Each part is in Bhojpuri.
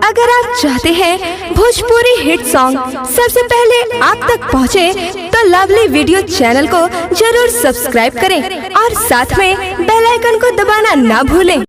अगर आप चाहते हैं भोजपुरी हिट सॉन्ग सबसे पहले आप तक पहुंचे, तो लवली वीडियो चैनल को जरूर सब्सक्राइब करें और साथ में बेल आइकन को दबाना ना भूलें।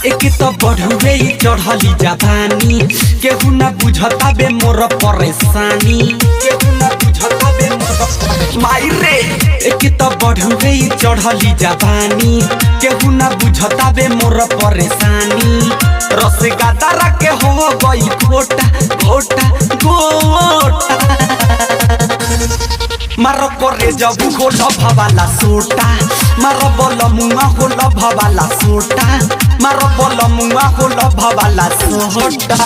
एक तो बढ़ुए चढ़ली जवानी, केहू न बुझता बे मोर परेशानी, केहू न बुझता बे मोर माई रे। एक तो बढ़ुए चढ़ली जवानी, केहू न बुझता बे मोर परेशानी। रस गादारा के हो गई घोटा घोटा घोटा, मारो करे जब हो लभवाला सोटा, मारो बोल मुआ हो लभवाला सोटा, मारो बोल मुआ हो लभवाला सोटा।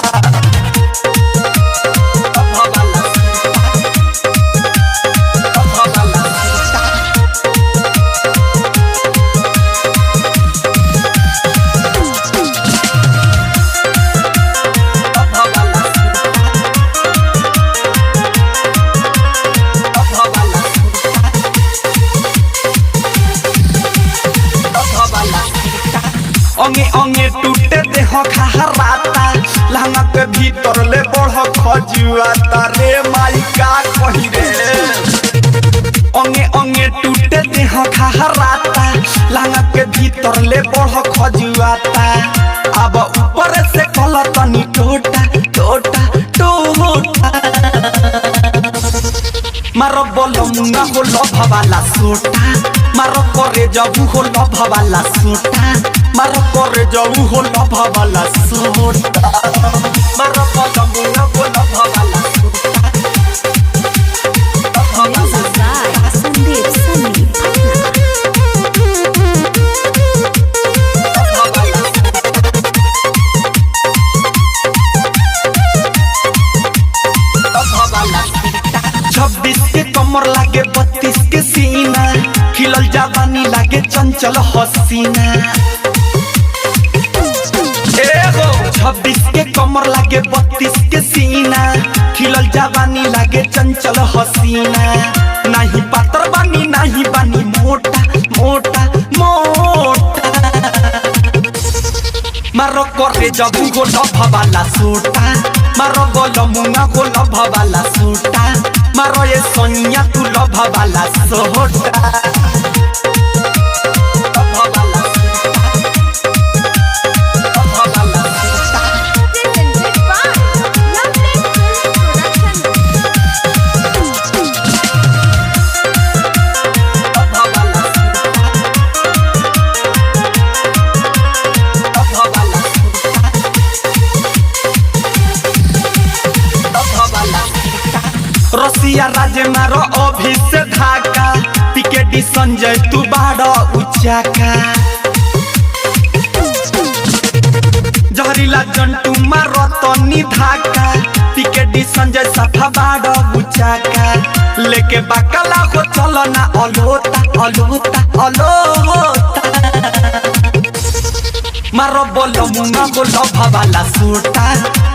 अंगे अंगे टूटे देह खहराता, लहंगा के भीतर ले बढ़ खजुआता रे माई का कही रे। अंगे अंगे टूटे देह खहराता, लहंगा के भीतर ले बढ़ खजुआता। अब ऊपर से कल तनी टोटा टोटा टोटा, मारो बोल मुंगा हो लभवाला सोटा, मारो करे जबू हो लभवाला सोटा, मारो करे जबू हो लभवाला सोटा, मारो बोल मुंगा हो लभवाला सोटा। छब्बीस के कमर लागे 32 के सीना, खिलल जवानी लागे चंचल हसीना। 26 के कमर लागे 32 के सीना, खिलल जवानी लागे चंचल हसीना। नहीं पातर बानी नहीं बानी मोटा मोटा मोटा, मारो करे जबू हो लभवाला सोटा, मारो बोल मुंगा हो लभवाला सोटा, मारो ये सोनिया तू लभवाला सोटा। रसिया राजे मारो अभी से धाका, टिकेटी संजय तू बाड़ा उचाका। जहरीला जंटू मारो तनी धाका, टिकेटी संजय सफा बाड़ा उचाका। लेके बाकला हो चलो ना अलोता अलोता अलोता, मारो बोल मुंगा हो लभवाला सोटा,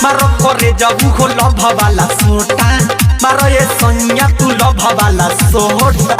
मारो करे जबू हो लभवाला सोटा, मारो ये सोनिया तू लभवाला सोटा।